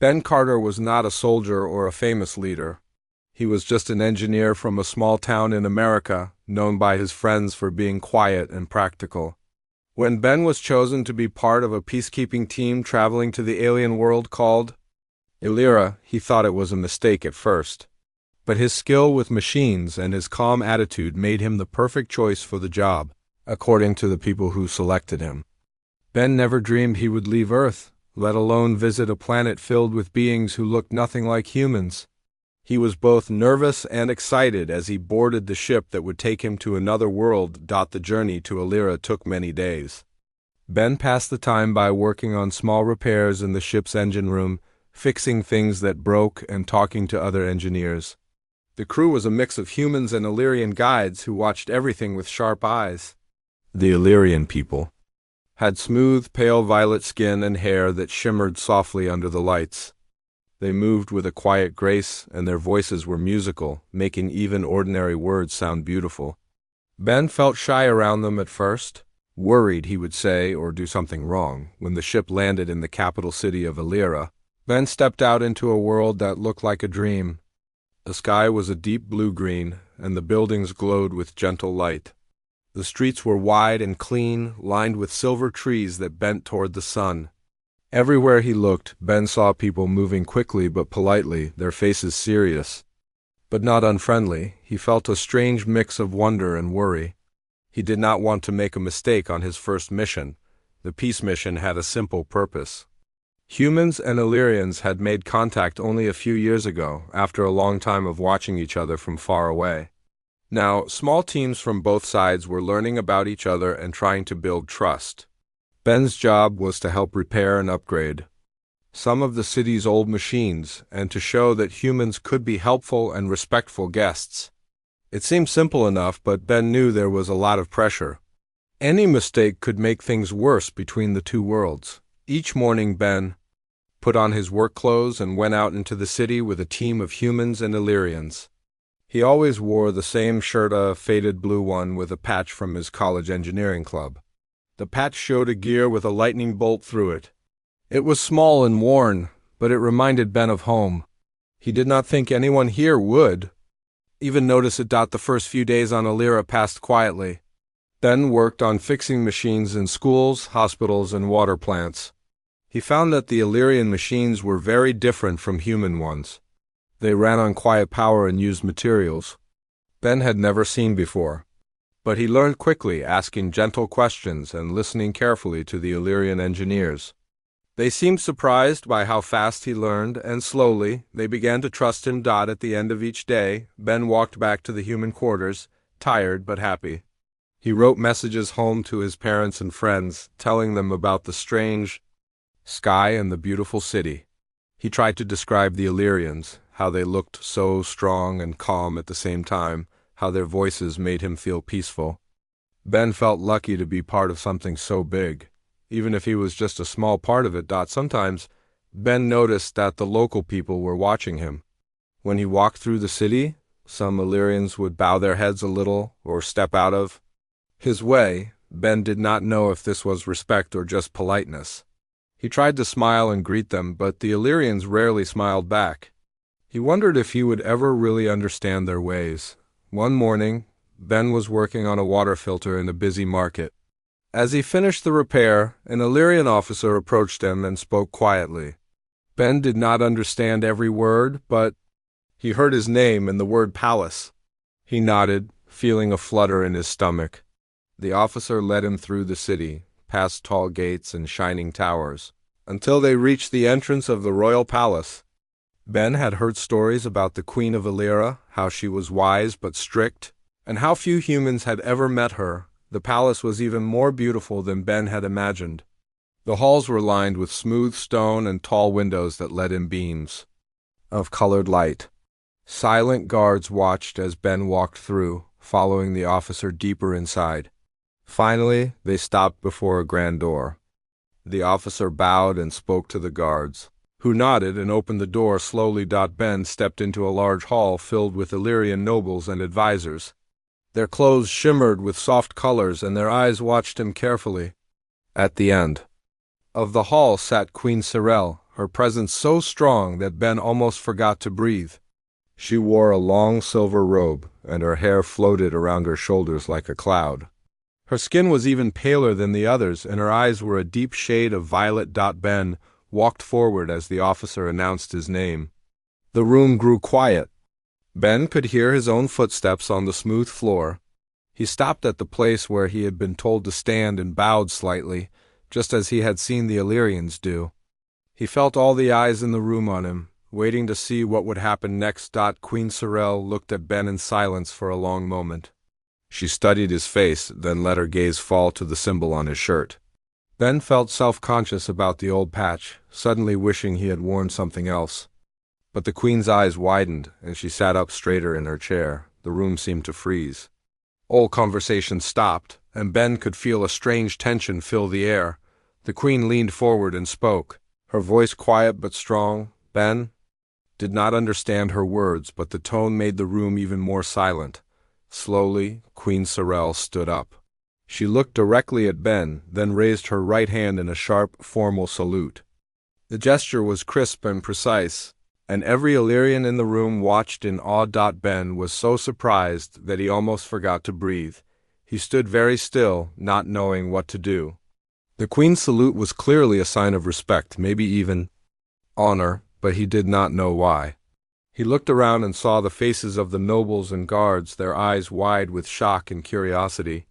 Ben Carter was not a soldier or a famous leader. He was just an engineer from a small town in America, known by his friends for being quiet and practical. When Ben was chosen to be part of a peacekeeping team traveling to the alien world called Illyria, he thought it was a mistake at first. But his skill with machines and his calm attitude made him the perfect choice for the job, according to the people who selected him. Ben never dreamed he would leave Earth, let alone visit a planet filled with beings who looked nothing like humans. He was both nervous and excited as he boarded the ship that would take him to another world. The journey to Illyria took many days. Ben passed the time by working on small repairs in the ship's engine room, fixing things that broke and talking to other engineers. The crew was a mix of humans and Illyrian guides who watched everything with sharp eyes. The Illyrian people had smooth, pale violet skin and hair that shimmered softly under the lights. They moved with a quiet grace, and their voices were musical, making even ordinary words sound beautiful. Ben felt shy around them at first, worried he would say or do something wrong. When the ship landed in the capital city of Illyria, Ben stepped out into a world that looked like a dream. The sky was a deep blue-green, and the buildings glowed with gentle light. The streets were wide and clean, lined with silver trees that bent toward the sun. Everywhere he looked, Ben saw people moving quickly but politely, their faces serious, but not unfriendly. He felt a strange mix of wonder and worry. He did not want to make a mistake on his first mission. The peace mission had a simple purpose. Humans and Illyrians had made contact only a few years ago, after a long time of watching each other from far away. Now, small teams from both sides were learning about each other and trying to build trust. Ben's job was to help repair and upgrade some of the city's old machines and to show that humans could be helpful and respectful guests. It seemed simple enough, but Ben knew there was a lot of pressure. Any mistake could make things worse between the two worlds. Each morning, Ben put on his work clothes and went out into the city with a team of humans and Illyrians. He always wore the same shirt, a faded blue one with a patch from his college engineering club. The patch showed a gear with a lightning bolt through it. It was small and worn, but it reminded Ben of home. He did not think anyone here would even notice it. The first few days on Illyria passed quietly. Ben worked on fixing machines in schools, hospitals, and water plants. He found that the Illyrian machines were very different from human ones. They ran on quiet power and used materials Ben had never seen before. But he learned quickly, asking gentle questions and listening carefully to the Illyrian engineers. They seemed surprised by how fast he learned, and slowly they began to trust him. At the end of each day, Ben walked back to the human quarters, tired but happy. He wrote messages home to his parents and friends, telling them about the strange sky and the beautiful city. He tried to describe the Illyrians, how they looked so strong and calm at the same time, how their voices made him feel peaceful. Ben felt lucky to be part of something so big, even if he was just a small part of it. Sometimes, Ben noticed that the local people were watching him. When he walked through the city, some Illyrians would bow their heads a little or step out of his way. Ben did not know if this was respect or just politeness. He tried to smile and greet them, but the Illyrians rarely smiled back. He wondered if he would ever really understand their ways. One morning, Ben was working on a water filter in a busy market. As he finished the repair, an Illyrian officer approached him and spoke quietly. Ben did not understand every word, but he heard his name and the word palace. He nodded, feeling a flutter in his stomach. The officer led him through the city, past tall gates and shining towers, until they reached the entrance of the royal palace. Ben had heard stories about the Queen of Illyria, how she was wise but strict, and how few humans had ever met her. The palace was even more beautiful than Ben had imagined. The halls were lined with smooth stone and tall windows that let in beams of colored light. Silent guards watched as Ben walked through, following the officer deeper inside. Finally, they stopped before a grand door. The officer bowed and spoke to the guards, who nodded and opened the door slowly. Ben stepped into a large hall filled with Illyrian nobles and advisors. Their clothes shimmered with soft colors, and their eyes watched him carefully. At the end of the hall sat Queen Sirel, her presence so strong that Ben almost forgot to breathe. She wore a long silver robe, and her hair floated around her shoulders like a cloud. Her skin was even paler than the others, and her eyes were a deep shade of violet. Ben walked forward as the officer announced his name. The room grew quiet. Ben could hear his own footsteps on the smooth floor. He stopped at the place where he had been told to stand and bowed slightly, just as he had seen the Illyrians do. He felt all the eyes in the room on him, waiting to see what would happen next. Queen Sorel looked at Ben in silence for a long moment. She studied his face, then let her gaze fall to the symbol on his shirt. Ben felt self-conscious about the old patch, suddenly wishing he had worn something else. But the Queen's eyes widened, and she sat up straighter in her chair. The room seemed to freeze. All conversation stopped, and Ben could feel a strange tension fill the air. The Queen leaned forward and spoke, her voice quiet but strong. Ben did not understand her words, but the tone made the room even more silent. Slowly, Queen Sorel stood up. She looked directly at Ben, then raised her right hand in a sharp, formal salute. The gesture was crisp and precise, and every Illyrian in the room watched in awe. Ben was so surprised that he almost forgot to breathe. He stood very still, not knowing what to do. The Queen's salute was clearly a sign of respect, maybe even honor, but he did not know why. He looked around and saw the faces of the nobles and guards, their eyes wide with shock and curiosity.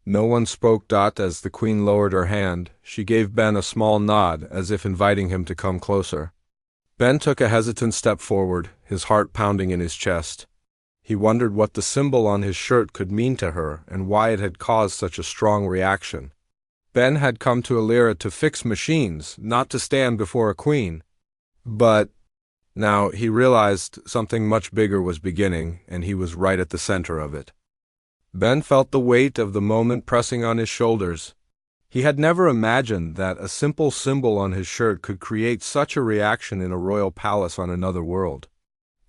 No one spoke. As the Queen lowered her hand, she gave Ben a small nod, as if inviting him to come closer. Ben took a hesitant step forward, his heart pounding in his chest. He wondered what the symbol on his shirt could mean to her, and why it had caused such a strong reaction. Ben had come to Illyria to fix machines, not to stand before a queen. But now he realized something much bigger was beginning, and he was right at the center of it. Ben felt the weight of the moment pressing on his shoulders. He had never imagined that a simple symbol on his shirt could create such a reaction in a royal palace on another world.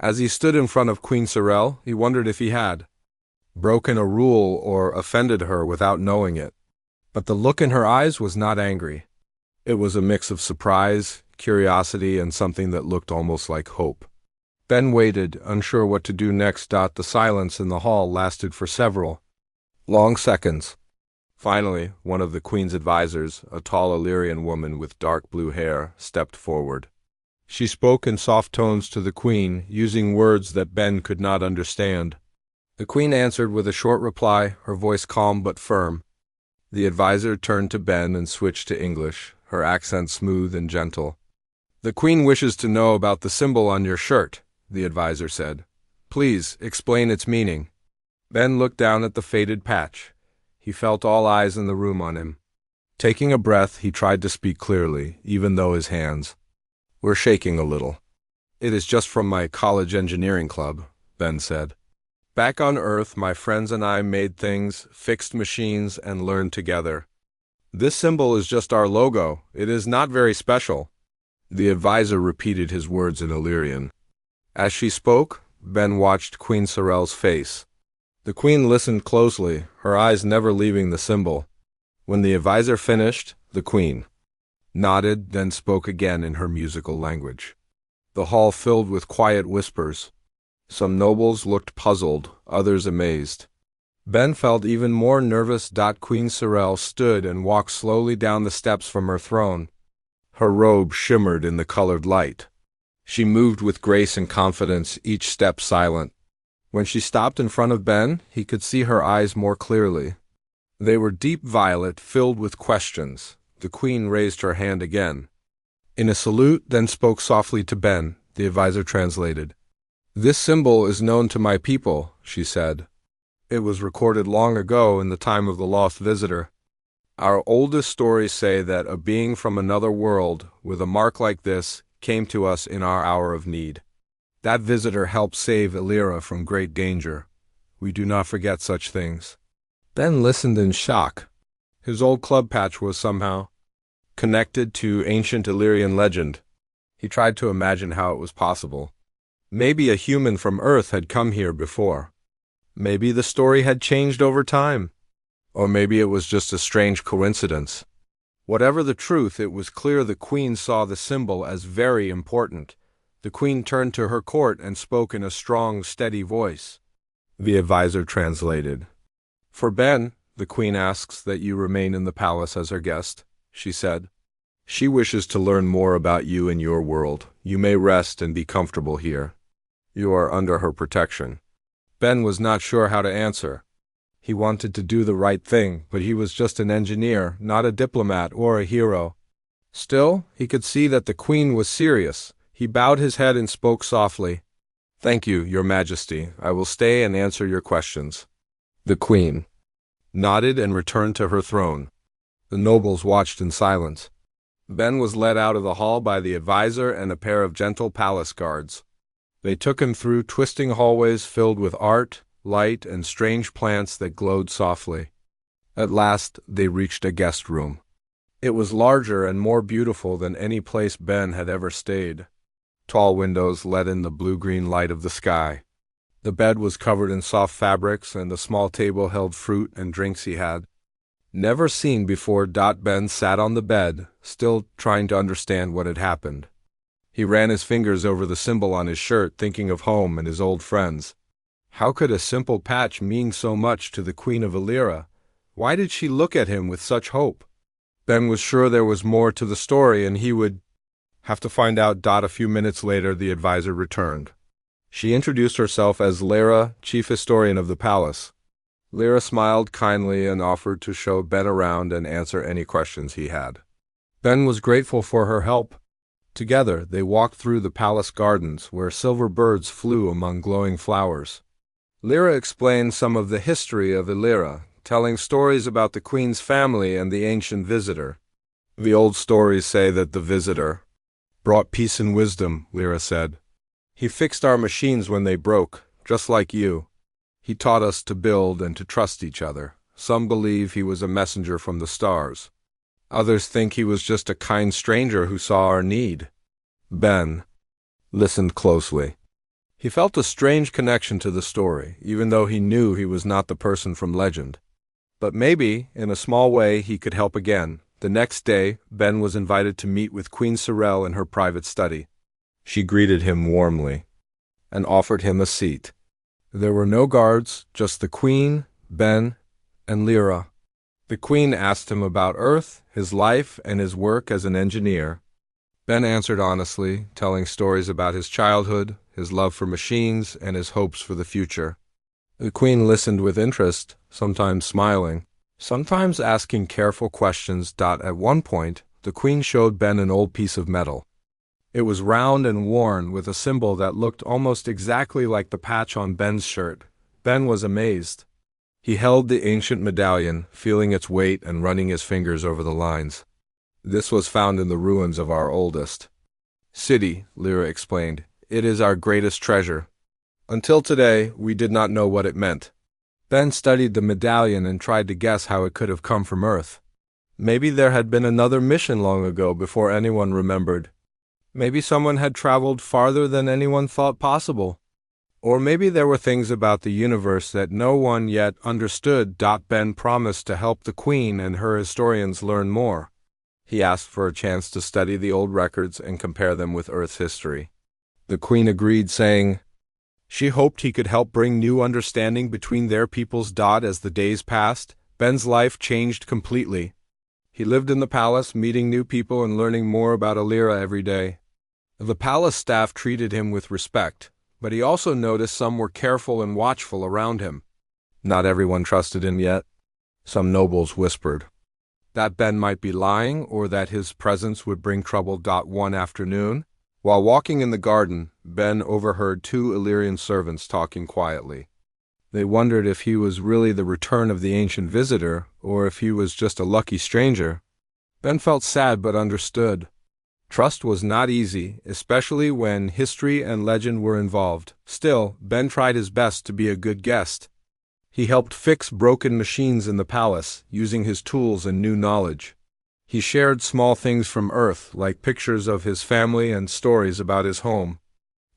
As he stood in front of Queen Sorel, he wondered if he had broken a rule or offended her without knowing it. But the look in her eyes was not angry. It was a mix of surprise, curiosity, and something that looked almost like hope. Ben waited, unsure what to do next. The silence in the hall lasted for several long seconds. Finally, one of the Queen's advisors, a tall Illyrian woman with dark blue hair, stepped forward. She spoke in soft tones to the Queen, using words that Ben could not understand. The Queen answered with a short reply, her voice calm but firm. The advisor turned to Ben and switched to English, her accent smooth and gentle. "The Queen wishes to know about the symbol on your shirt," the advisor said. "Please explain its meaning." Ben looked down at the faded patch. He felt all eyes in the room on him. Taking a breath, he tried to speak clearly, even though his hands were shaking a little. "It is just from my college engineering club," Ben said. "Back on Earth, my friends and I made things, fixed machines, and learned together. This symbol is just our logo. It is not very special." The advisor repeated his words in Illyrian. As she spoke, Ben watched Queen Sorel's face. The Queen listened closely, her eyes never leaving the symbol. When the advisor finished, the Queen nodded, then spoke again in her musical language. The hall filled with quiet whispers. Some nobles looked puzzled, others amazed. Ben felt even more nervous. Queen Sorel stood and walked slowly down the steps from her throne. Her robe shimmered in the colored light. She moved with grace and confidence, each step silent. When she stopped in front of Ben, he could see her eyes more clearly. They were deep violet, filled with questions. The Queen raised her hand again. In a salute, then spoke softly to Ben. The advisor translated. "This symbol is known to my people," she said. "It was recorded long ago in the time of the lost visitor. Our oldest stories say that a being from another world, with a mark like this, came to us in our hour of need. That visitor helped save Illyria from great danger. We do not forget such things." Ben listened in shock. His old club patch was somehow connected to ancient Illyrian legend. He tried to imagine how it was possible. Maybe a human from Earth had come here before. Maybe the story had changed over time. Or maybe it was just a strange coincidence. Whatever the truth, it was clear the queen saw the symbol as very important. The queen turned to her court and spoke in a strong, steady voice. The advisor translated. "For Ben, the queen asks that you remain in the palace as her guest," she said. "She wishes to learn more about you and your world. You may rest and be comfortable here. You are under her protection." Ben was not sure how to answer. He wanted to do the right thing, but he was just an engineer, not a diplomat or a hero. Still, he could see that the queen was serious. He bowed his head and spoke softly. "Thank you, Your Majesty. I will stay and answer your questions." The queen nodded and returned to her throne. The nobles watched in silence. Ben was led out of the hall by the advisor and a pair of gentle palace guards. They took him through twisting hallways filled with art, light, and strange plants that glowed softly. At last, they reached a guest room. It was larger and more beautiful than any place Ben had ever stayed. Tall windows let in the blue-green light of the sky. The bed was covered in soft fabrics, and a small table held fruit and drinks he had never seen before. Ben sat on the bed, still trying to understand what had happened. He ran his fingers over the symbol on his shirt, thinking of home and his old friends. How could a simple patch mean so much to the Queen of Illyria? Why did she look at him with such hope? Ben was sure there was more to the story, and he would have to find out. A few minutes later, the advisor returned. She introduced herself as Lyra, chief historian of the palace. Lyra smiled kindly and offered to show Ben around and answer any questions he had. Ben was grateful for her help. Together, they walked through the palace gardens, where silver birds flew among glowing flowers. Lyra explained some of the history of Illyria, telling stories about the queen's family and the ancient visitor. "The old stories say that the visitor brought peace and wisdom," Lyra said. "He fixed our machines when they broke, just like you. He taught us to build and to trust each other. Some believe he was a messenger from the stars. Others think he was just a kind stranger who saw our need." Ben listened closely. He felt a strange connection to the story, even though he knew he was not the person from legend. But maybe, in a small way, he could help again. The next day, Ben was invited to meet with Queen Sorel in her private study. She greeted him warmly and offered him a seat. There were no guards, just the Queen, Ben, and Lyra. The Queen asked him about Earth, his life, and his work as an engineer. Ben answered honestly, telling stories about his childhood, his love for machines, and his hopes for the future. The Queen listened with interest, sometimes smiling, sometimes asking careful questions. At one point, the Queen showed Ben an old piece of metal. It was round and worn, with a symbol that looked almost exactly like the patch on Ben's shirt. Ben was amazed. He held the ancient medallion, feeling its weight and running his fingers over the lines. "This was found in the ruins of our oldest city," Lyra explained. "It is our greatest treasure. Until today, we did not know what it meant." Ben studied the medallion and tried to guess how it could have come from Earth. Maybe there had been another mission long ago before anyone remembered. Maybe someone had traveled farther than anyone thought possible. Or maybe there were things about the universe that no one yet understood. Ben promised to help the Queen and her historians learn more. He asked for a chance to study the old records and compare them with Earth's history. The Queen agreed, saying she hoped he could help bring new understanding between their peoples. As the days passed, Ben's life changed completely. He lived in the palace, meeting new people and learning more about Illyria every day. The palace staff treated him with respect, but he also noticed some were careful and watchful around him. Not everyone trusted him yet. Some nobles whispered that Ben might be lying or that his presence would bring trouble. One afternoon, while walking in the garden, Ben overheard two Illyrian servants talking quietly. They wondered if he was really the return of the ancient visitor or if he was just a lucky stranger. Ben felt sad but understood. Trust was not easy, especially when history and legend were involved. Still, Ben tried his best to be a good guest. He helped fix broken machines in the palace, using his tools and new knowledge. He shared small things from Earth, like pictures of his family and stories about his home.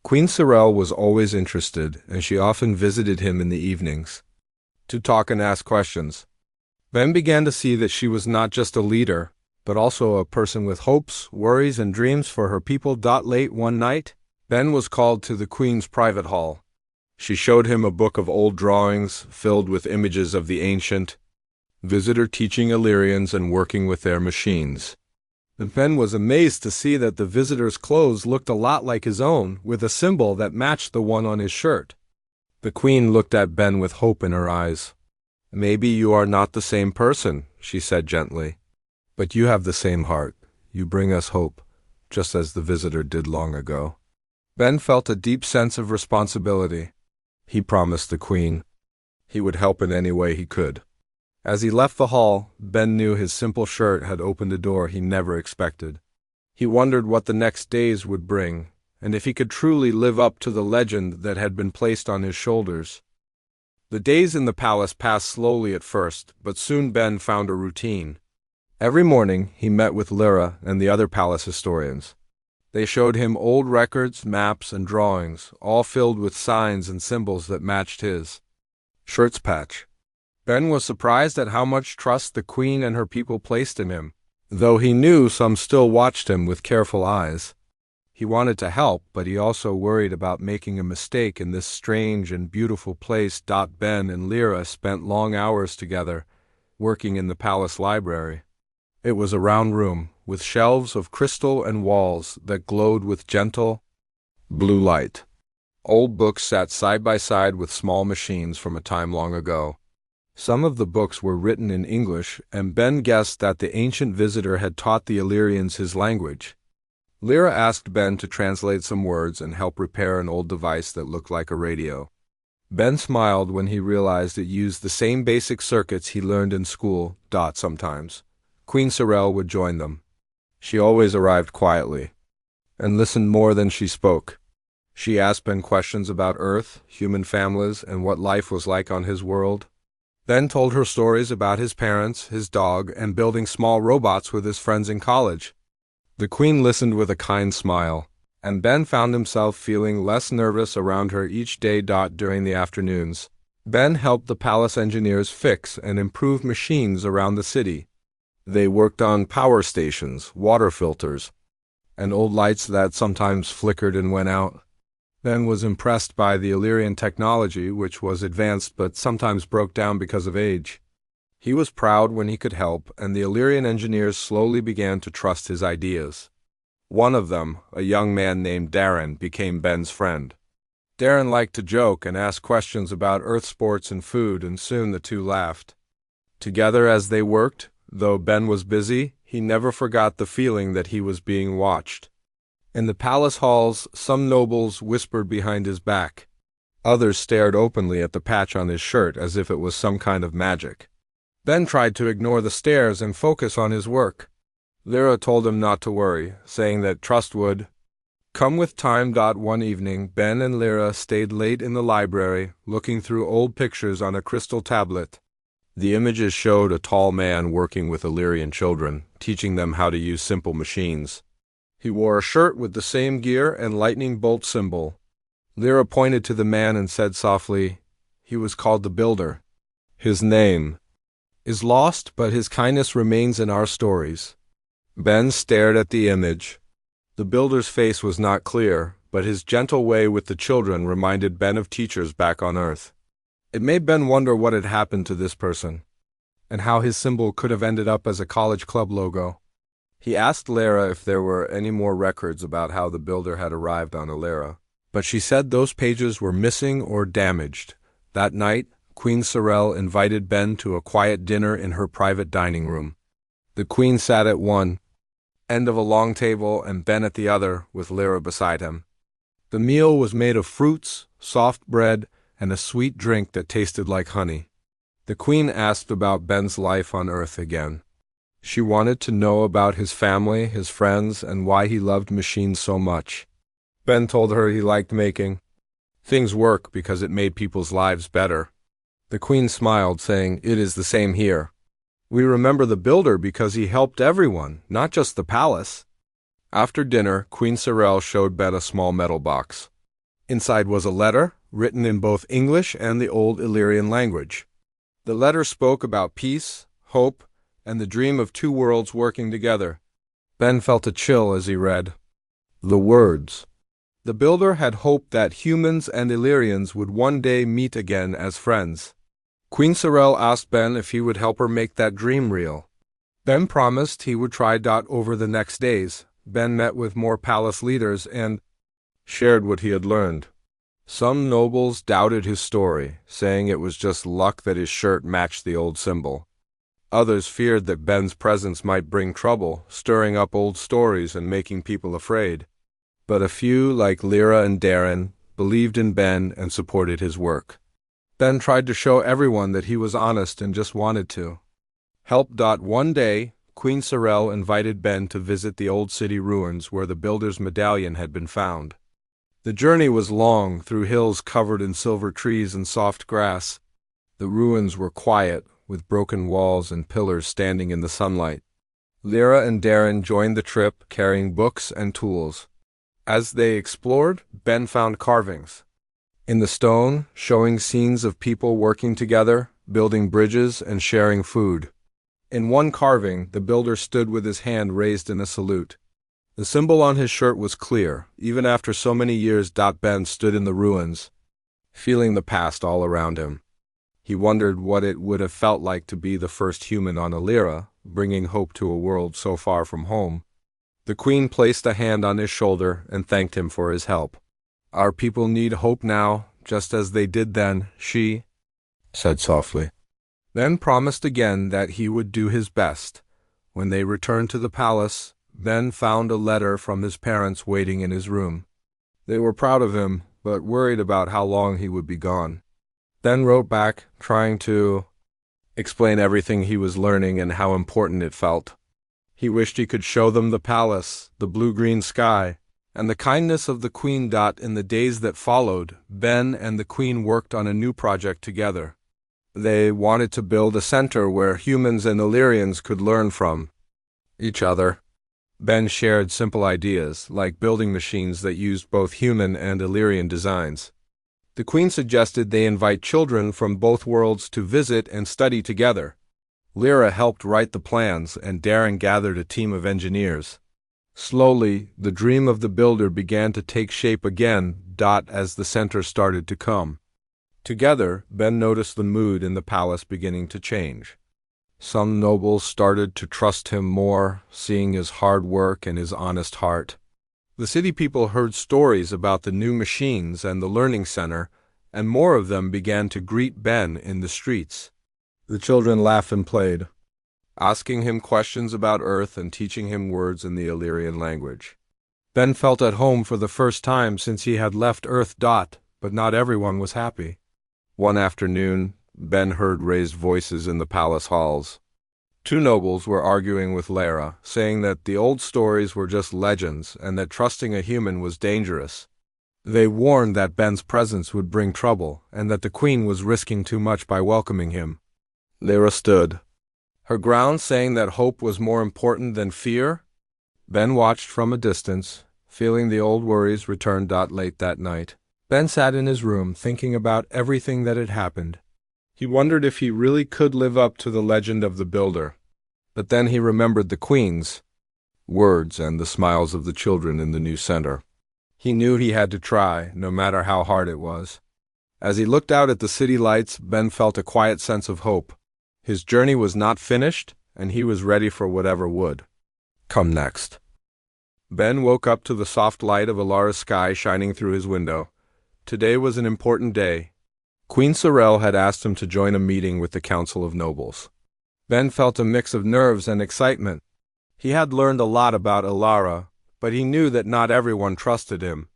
Queen Sorel was always interested, and she often visited him in the evenings to talk and ask questions. Ben began to see that she was not just a leader, but also a person with hopes, worries, and dreams for her people. Late one night, Ben was called to the Queen's private hall. She showed him a book of old drawings filled with images of the ancient visitor teaching Illyrians and working with their machines. Ben was amazed to see that the visitor's clothes looked a lot like his own, with a symbol that matched the one on his shirt. The Queen looked at Ben with hope in her eyes. "Maybe you are not the same person," she said gently. "But you have the same heart. You bring us hope, just as the visitor did long ago." Ben felt a deep sense of responsibility. He promised the Queen he would help in any way he could. As he left the hall, Ben knew his simple shirt had opened a door he never expected. He wondered what the next days would bring, and if he could truly live up to the legend that had been placed on his shoulders. The days in the palace passed slowly at first, but soon Ben found a routine. Every morning he met with Lyra and the other palace historians. They showed him old records, maps, and drawings, all filled with signs and symbols that matched his shirt's patch. Ben was surprised at how much trust the Queen and her people placed in him, though he knew some still watched him with careful eyes. He wanted to help, but he also worried about making a mistake in this strange and beautiful place. Ben and Lyra spent long hours together, working in the palace library. It was a round room, with shelves of crystal and walls that glowed with gentle blue light. Old books sat side by side with small machines from a time long ago. Some of the books were written in English, and Ben guessed that the ancient visitor had taught the Illyrians his language. Lyra asked Ben to translate some words and help repair an old device that looked like a radio. Ben smiled when he realized it used the same basic circuits he learned in school. Sometimes Queen Sorel would join them. She always arrived quietly and listened more than she spoke. She asked Ben questions about Earth, human families, and what life was like on his world. Ben told her stories about his parents, his dog, and building small robots with his friends in college. The Queen listened with a kind smile, and Ben found himself feeling less nervous around her each day. During the afternoons, Ben helped the palace engineers fix and improve machines around the city. They worked on power stations, water filters, and old lights that sometimes flickered and went out. Ben was impressed by the Illyrian technology, which was advanced but sometimes broke down because of age. He was proud when he could help, and the Illyrian engineers slowly began to trust his ideas. One of them, a young man named Darren, became Ben's friend. Darren liked to joke and ask questions about Earth sports and food, and soon the two laughed. Together as they worked, though Ben was busy, he never forgot the feeling that he was being watched. In the palace halls, some nobles whispered behind his back. Others stared openly at the patch on his shirt as if it was some kind of magic. Ben tried to ignore the stares and focus on his work. Lyra told him not to worry, saying that trust would come with time. One evening, Ben and Lyra stayed late in the library, looking through old pictures on a crystal tablet. The images showed a tall man working with Illyrian children, teaching them how to use simple machines. He wore a shirt with the same gear and lightning bolt symbol. Lyra pointed to the man and said softly, "He was called the Builder. His name is lost, but his kindness remains in our stories." Ben stared at the image. The Builder's face was not clear, but his gentle way with the children reminded Ben of teachers back on Earth. It made Ben wonder what had happened to this person, and how his symbol could have ended up as a college club logo. He asked Lyra if there were any more records about how the Builder had arrived on Illyria, but she said those pages were missing or damaged. That night, Queen Sorel invited Ben to a quiet dinner in her private dining room. The Queen sat at one end of a long table and Ben at the other, with Lyra beside him. The meal was made of fruits, soft bread, and a sweet drink that tasted like honey. The Queen asked about Ben's life on Earth again. She wanted to know about his family, his friends, and why he loved machines so much. Ben told her he liked making things work because it made people's lives better. The Queen smiled, saying, "It is the same here. We remember the Builder because he helped everyone, not just the palace." After dinner, Queen Sorel showed Ben a small metal box. Inside was a letter, written in both English and the old Illyrian language. The letter spoke about peace, hope, and the dream of two worlds working together. Ben felt a chill as he read the words. The builder had hoped that humans and Illyrians would one day meet again as friends. Queen Sorel asked Ben if he would help her make that dream real. Ben promised he would try. Over the next days, Ben met with more palace leaders and shared what he had learned. Some nobles doubted his story, saying it was just luck that his shirt matched the old symbol. Others feared that Ben's presence might bring trouble, stirring up old stories and making people afraid. But a few, like Lyra and Darren, believed in Ben and supported his work. Ben tried to show everyone that he was honest and just wanted to help. One day, Queen Sorel invited Ben to visit the old city ruins where the builder's medallion had been found. The journey was long, through hills covered in silver trees and soft grass. The ruins were quiet, with broken walls and pillars standing in the sunlight. Lyra and Darren joined the trip, carrying books and tools. As they explored, Ben found carvings in the stone, showing scenes of people working together, building bridges and sharing food. In one carving, the builder stood with his hand raised in a salute. The symbol on his shirt was clear, even after so many years. Ben stood in the ruins, feeling the past all around him. He wondered what it would have felt like to be the first human on Lyra, bringing hope to a world so far from home. The queen placed a hand on his shoulder and thanked him for his help. Our people need hope now, just as they did then, she said softly. Then promised again that he would do his best. When they returned to the palace, Ben found a letter from his parents waiting in his room. They were proud of him, but worried about how long he would be gone. Ben wrote back, trying to explain everything he was learning and how important it felt. He wished he could show them the palace, the blue-green sky, and the kindness of the queen. In the days that followed, Ben and the queen worked on a new project together. They wanted to build a center where humans and Illyrians could learn from each other. Ben shared simple ideas, like building machines that used both human and Illyrian designs. The queen suggested they invite children from both worlds to visit and study together. Lyra helped write the plans, and Darren gathered a team of engineers. Slowly, the dream of the builder began to take shape again. As the center started to come together, Ben noticed the mood in the palace beginning to change. Some nobles started to trust him more, seeing his hard work and his honest heart. The city people heard stories about the new machines and the learning center, and more of them began to greet Ben in the streets. The children laughed and played, asking him questions about Earth and teaching him words in the Illyrian language. Ben felt at home for the first time since he had left Earth. But not everyone was happy. One afternoon, Ben heard raised voices in the palace halls. Two nobles were arguing with Lyra, saying that the old stories were just legends and that trusting a human was dangerous. They warned that Ben's presence would bring trouble and that the queen was risking too much by welcoming him. Lyra stood her ground, saying that hope was more important than fear. Ben watched from a distance, feeling the old worries return. Late that night, Ben sat in his room thinking about everything that had happened. He wondered if he really could live up to the legend of the builder. But then he remembered the queen's words and the smiles of the children in the new center. He knew he had to try, no matter how hard it was. As he looked out at the city lights, Ben felt a quiet sense of hope. His journey was not finished, and he was ready for whatever would come next. Ben woke up to the soft light of Alara's sky shining through his window. Today was an important day. Queen Sorel had asked him to join a meeting with the Council of Nobles. Ben felt a mix of nerves and excitement. He had learned a lot about Alara, but he knew that not everyone trusted him.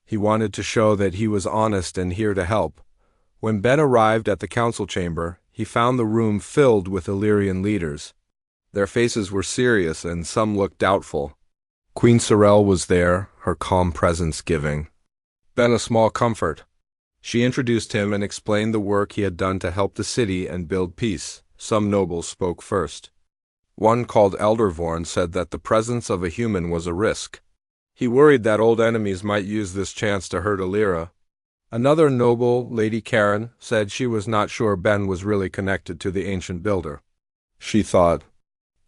He wanted to show that he was honest and here to help. When Ben arrived at the council chamber, he found the room filled with Illyrian leaders. Their faces were serious and some looked doubtful. Queen Sorel was there, her calm presence giving Ben a small comfort. She introduced him and explained the work he had done to help the city and build peace. Some nobles spoke first. One, called Eldervorn, said that the presence of a human was a risk. He worried that old enemies might use this chance to hurt Lyra. Another noble, Lady Karen, said she was not sure Ben was really connected to the ancient builder. She thought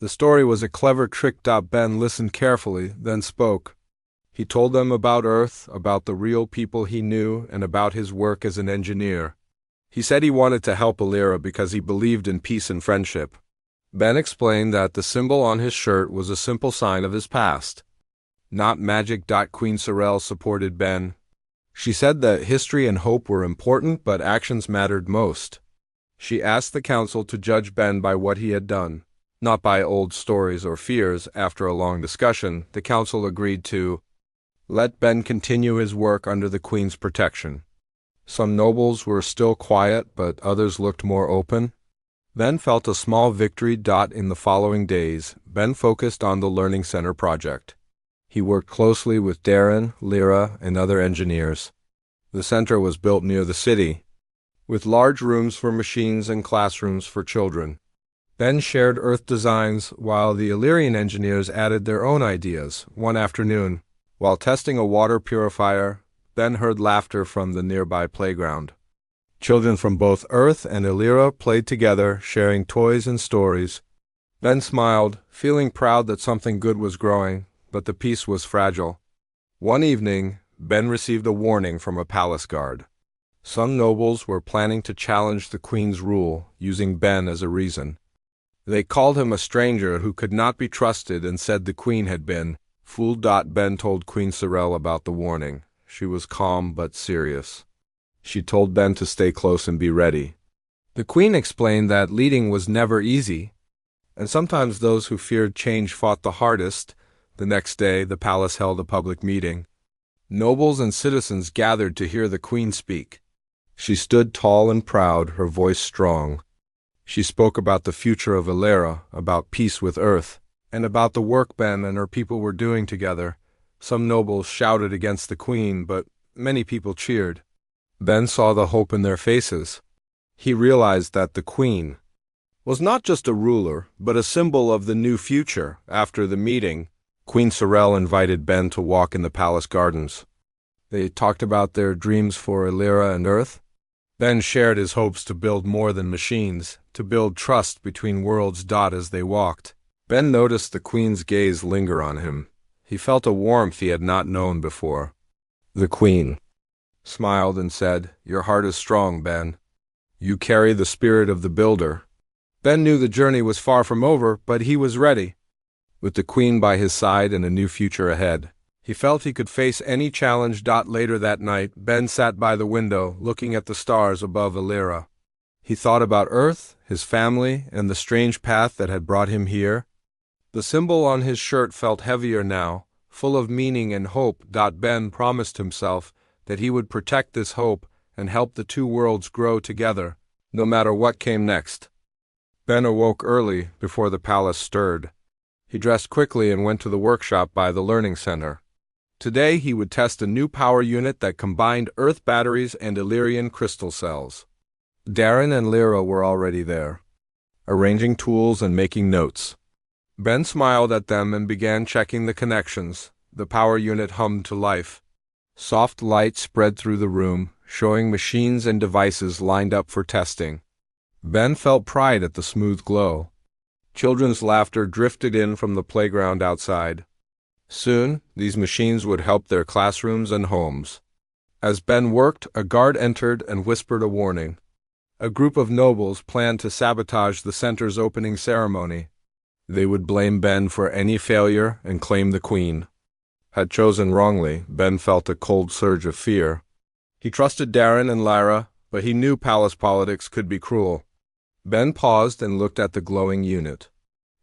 The story was a clever trick. Ben listened carefully, then spoke. He told them about Earth, about the real people he knew, and about his work as an engineer. He said he wanted to help Illyria because he believed in peace and friendship. Ben explained that the symbol on his shirt was a simple sign of his past. Not magic. Queen Sorel supported Ben. She said that history and hope were important, but actions mattered most. She asked the council to judge Ben by what he had done, not by old stories or fears. After a long discussion, the council agreed to let Ben continue his work under the Queen's protection. Some nobles were still quiet, but others looked more open. Ben felt a small victory. In the following days, Ben focused on the Learning Center project. He worked closely with Darren, Lyra, and other engineers. The center was built near the city, with large rooms for machines and classrooms for children. Ben shared Earth designs while the Illyrian engineers added their own ideas. One afternoon, while testing a water purifier, Ben heard laughter from the nearby playground. Children from both Earth and Illyria played together, sharing toys and stories. Ben smiled, feeling proud that something good was growing, but the peace was fragile. One evening, Ben received a warning from a palace guard. Some nobles were planning to challenge the Queen's rule, using Ben as a reason. They called him a stranger who could not be trusted and said the Queen had been fooled. Ben told Queen Sorel about the warning. She was calm but serious. She told Ben to stay close and be ready. The Queen explained that leading was never easy, and sometimes those who feared change fought the hardest. The next day, the palace held a public meeting. Nobles and citizens gathered to hear the Queen speak. She stood tall and proud, her voice strong. She spoke about the future of Illyria, about peace with Earth, and about the work Ben and her people were doing together. Some nobles shouted against the Queen, but many people cheered. Ben saw the hope in their faces. He realized that the Queen was not just a ruler, but a symbol of the new future. After the meeting, Queen Sorel invited Ben to walk in the palace gardens. They talked about their dreams for Illyria and Earth. Ben shared his hopes to build more than machines, to build trust between worlds. As they walked, Ben noticed the Queen's gaze linger on him. He felt a warmth he had not known before. The Queen smiled and said, "Your heart is strong, Ben. You carry the spirit of the builder." Ben knew the journey was far from over, but he was ready. With the Queen by his side and a new future ahead, he felt he could face any challenge. Later that night, Ben sat by the window, looking at the stars above Illyria. He thought about Earth, his family, and the strange path that had brought him here. The symbol on his shirt felt heavier now, full of meaning and hope. Ben promised himself that he would protect this hope and help the two worlds grow together, no matter what came next. Ben awoke early, before the palace stirred. He dressed quickly and went to the workshop by the Learning Center. Today he would test a new power unit that combined Earth batteries and Illyrian crystal cells. Darren and Lyra were already there, arranging tools and making notes. Ben smiled at them and began checking the connections. The power unit hummed to life. Soft light spread through the room, showing machines and devices lined up for testing. Ben felt pride at the smooth glow. Children's laughter drifted in from the playground outside. Soon, these machines would help their classrooms and homes. As Ben worked, a guard entered and whispered a warning. A group of nobles planned to sabotage the center's opening ceremony. They would blame Ben for any failure and claim the Queen had chosen wrongly. Ben felt a cold surge of fear. He trusted Darren and Lyra, but he knew palace politics could be cruel. Ben paused and looked at the glowing unit.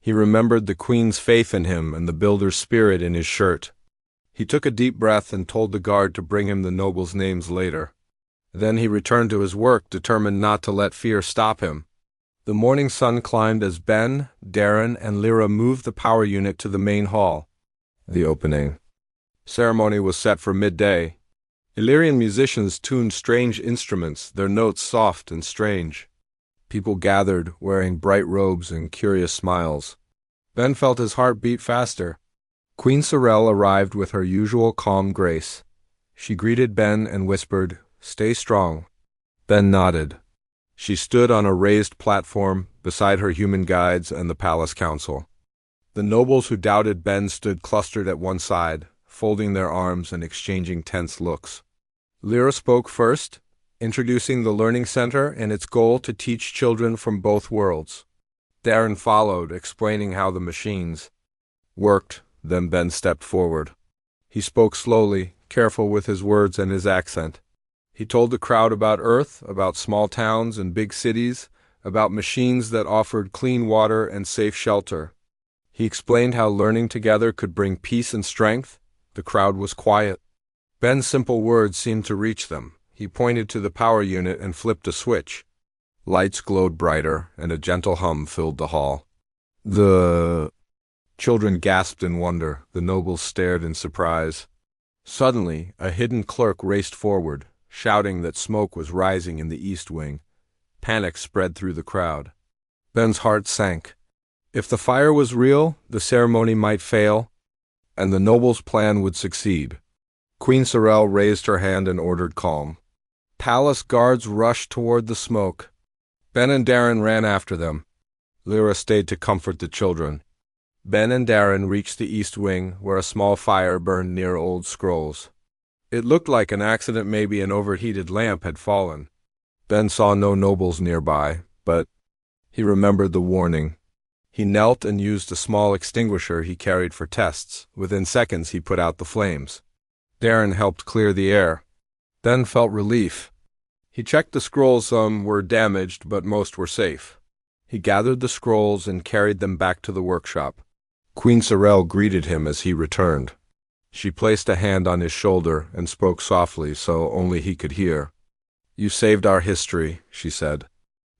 He remembered the Queen's faith in him and the builder's spirit in his shirt. He took a deep breath and told the guard to bring him the nobles' names later. Then he returned to his work, determined not to let fear stop him. The morning sun climbed as Ben, Darren, and Lyra moved the power unit to the main hall. The opening ceremony was set for midday. Illyrian musicians tuned strange instruments, their notes soft and strange. People gathered, wearing bright robes and curious smiles. Ben felt his heart beat faster. Queen Sorel arrived with her usual calm grace. She greeted Ben and whispered, "Stay strong." Ben nodded. She stood on a raised platform beside her human guides and the palace council. The nobles who doubted Ben stood clustered at one side, folding their arms and exchanging tense looks. Lyra spoke first, introducing the Learning Center and its goal to teach children from both worlds. Darren followed, explaining how the machines worked. Then Ben stepped forward. He spoke slowly, careful with his words and his accent. He told the crowd about Earth, about small towns and big cities, about machines that offered clean water and safe shelter. He explained how learning together could bring peace and strength. The crowd was quiet. Ben's simple words seemed to reach them. He pointed to the power unit and flipped a switch. Lights glowed brighter, and a gentle hum filled the hall. The children gasped in wonder. The nobles stared in surprise. Suddenly, a hidden clerk raced forward, shouting that smoke was rising in the east wing. Panic spread through the crowd. Ben's heart sank. If the fire was real, the ceremony might fail, and the nobles' plan would succeed. Queen Sorrel raised her hand and ordered calm. Palace guards rushed toward the smoke. Ben and Darren ran after them. Lyra stayed to comfort the children. Ben and Darren reached the east wing, where a small fire burned near old scrolls. It looked like an accident. Maybe an overheated lamp had fallen. Ben saw no nobles nearby, but he remembered the warning. He knelt and used a small extinguisher he carried for tests. Within seconds he put out the flames. Darren helped clear the air. Ben felt relief. He checked the scrolls. Some were damaged, but most were safe. He gathered the scrolls and carried them back to the workshop. Queen Sorrel greeted him as he returned. She placed a hand on his shoulder and spoke softly so only he could hear. "You saved our history," she said.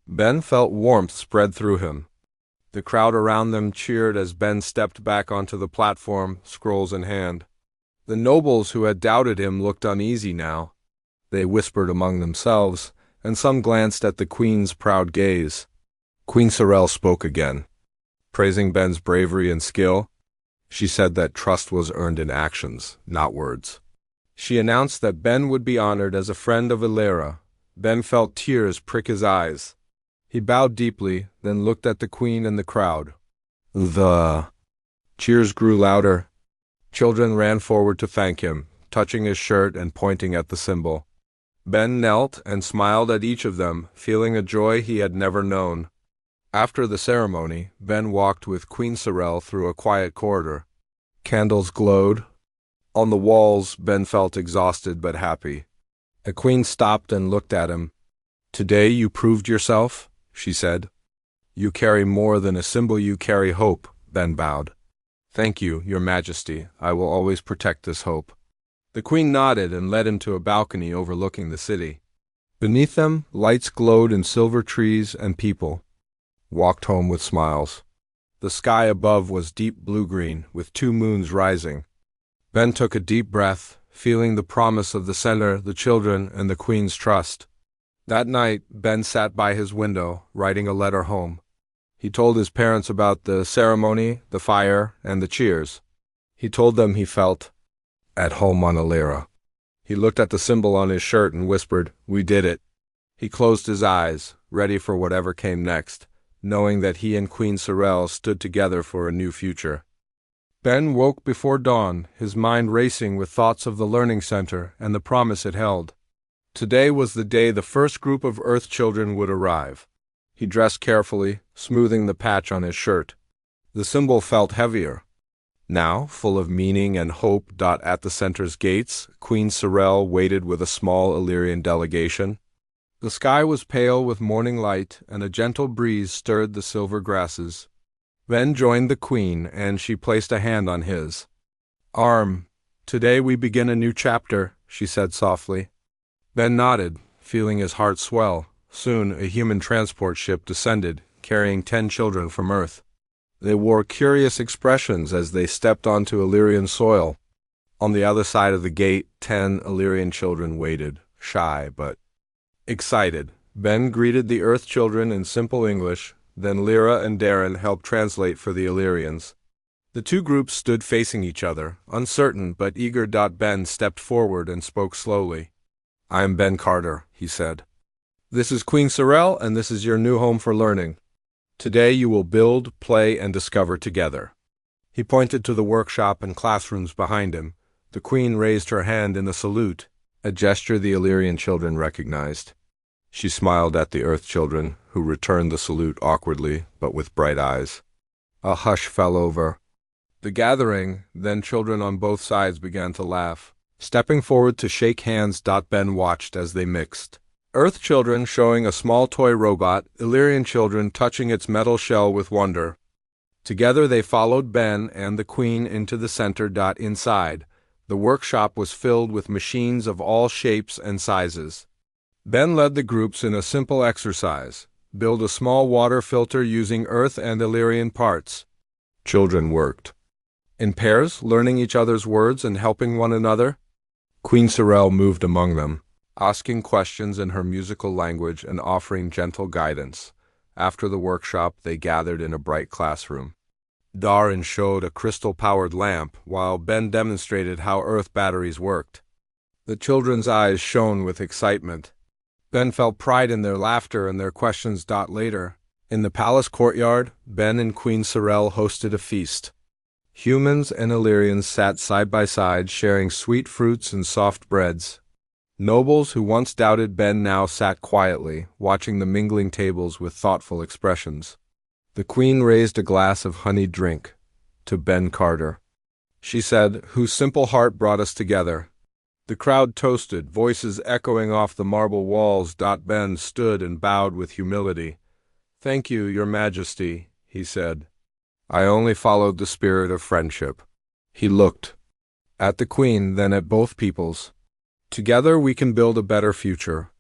Ben felt warmth spread through him. The crowd around them cheered as Ben stepped back onto the platform, scrolls in hand. The nobles who had doubted him looked uneasy now. They whispered among themselves, and some glanced at the Queen's proud gaze. Queen Sorrel spoke again, praising Ben's bravery and skill. She said that trust was earned in actions, not words. She announced that Ben would be honored as a friend of Illyra. Ben felt tears prick his eyes. He bowed deeply, then looked at the Queen and the crowd. The cheers grew louder. Children ran forward to thank him, touching his shirt and pointing at the symbol. Ben knelt and smiled at each of them, feeling a joy he had never known. After the ceremony, Ben walked with Queen Sorrel through a quiet corridor. Candles glowed. On the walls, Ben felt exhausted but happy. The Queen stopped and looked at him. "Today you proved yourself," she said. "You carry more than a symbol, you carry hope," Ben bowed. "Thank you, Your Majesty. I will always protect this hope." The Queen nodded and led him to a balcony overlooking the city. Beneath them, lights glowed in silver. Trees and people walked home with smiles. The sky above was deep blue-green, with 2 moons rising. Ben took a deep breath, feeling the promise of the center, the children, and the Queen's trust. That night, Ben sat by his window, writing a letter home. He told his parents about the ceremony, the fire, and the cheers. He told them he felt at home on Illyra. He looked at the symbol on his shirt and whispered, "We did it." He closed his eyes, ready for whatever came next, knowing that he and Queen Sorrel stood together for a new future. Ben woke before dawn, his mind racing with thoughts of the Learning Center and the promise it held. Today was the day the first group of Earth children would arrive. He dressed carefully, smoothing the patch on his shirt. The symbol felt heavier. Now, full of meaning and hope. At the center's gates, Queen Sorrel waited with a small Illyrian delegation. The sky was pale with morning light, and a gentle breeze stirred the silver grasses. Ben joined the Queen, and she placed a hand on his arm. "Today we begin a new chapter," she said softly. Ben nodded, feeling his heart swell. Soon a human transport ship descended, carrying 10 children from Earth. They wore curious expressions as they stepped onto Illyrian soil. On the other side of the gate, 10 Illyrian children waited, shy but excited. Ben greeted the Earth children in simple English, then Lyra and Darren helped translate for the Illyrians. The 2 groups stood facing each other, uncertain but eager. Ben stepped forward and spoke slowly. "I am Ben Carter," he said. "This is Queen Sorrel, and this is your new home for learning. Today you will build, play, and discover together." He pointed to the workshop and classrooms behind him. The queen raised her hand in a salute, a gesture the Illyrian children recognized. She smiled at the Earth children, who returned the salute awkwardly, but with bright eyes. A hush fell over the gathering, then children on both sides began to laugh. Stepping forward to shake hands, Ben watched as they mixed. Earth children showing a small toy robot, Illyrian children touching its metal shell with wonder. Together they followed Ben and the queen into the center. Inside, the workshop was filled with machines of all shapes and sizes. Ben led the groups in a simple exercise: build a small water filter using Earth and Illyrian parts. Children worked in pairs, learning each other's words and helping one another. Queen Sorel moved among them, asking questions in her musical language and offering gentle guidance. After the workshop, they gathered in a bright classroom. Darin showed a crystal-powered lamp, while Ben demonstrated how Earth batteries worked. The children's eyes shone with excitement. Ben felt pride in their laughter and their questions. Later, in the palace courtyard, Ben and Queen Sorel hosted a feast. Humans and Illyrians sat side by side, sharing sweet fruits and soft breads. Nobles who once doubted Ben now sat quietly, watching the mingling tables with thoughtful expressions. The queen raised a glass of honeyed drink to Ben Carter. She said, "Whose simple heart brought us together." The crowd toasted, voices echoing off the marble walls. Ben stood and bowed with humility. "Thank you, Your Majesty," he said. "I only followed the spirit of friendship." He looked at the queen, then at both peoples. "Together we can build a better future."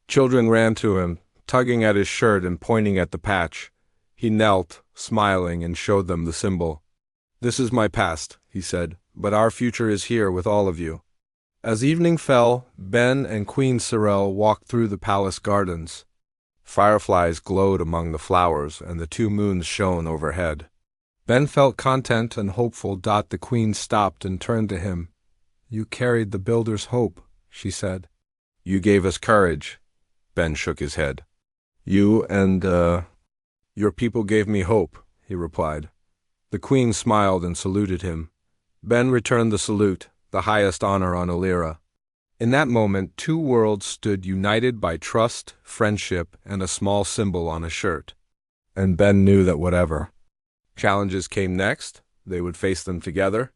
Children ran to him, tugging at his shirt and pointing at the patch. He knelt, smiling, and showed them the symbol. "This is my past," he said, "but our future is here with all of you." As evening fell, Ben and Queen Sorel walked through the palace gardens. Fireflies glowed among the flowers, and the two moons shone overhead. Ben felt content and hopeful. The queen stopped and turned to him. "You carried the builder's hope," she said. "You gave us courage." Ben shook his head. "You and, your people gave me hope," he replied. The queen smiled and saluted him. Ben returned the salute, the highest honor on Illyria. In that moment, two worlds stood united by trust, friendship, and a small symbol on a shirt. And Ben knew that whatever challenges came next, they would face them together.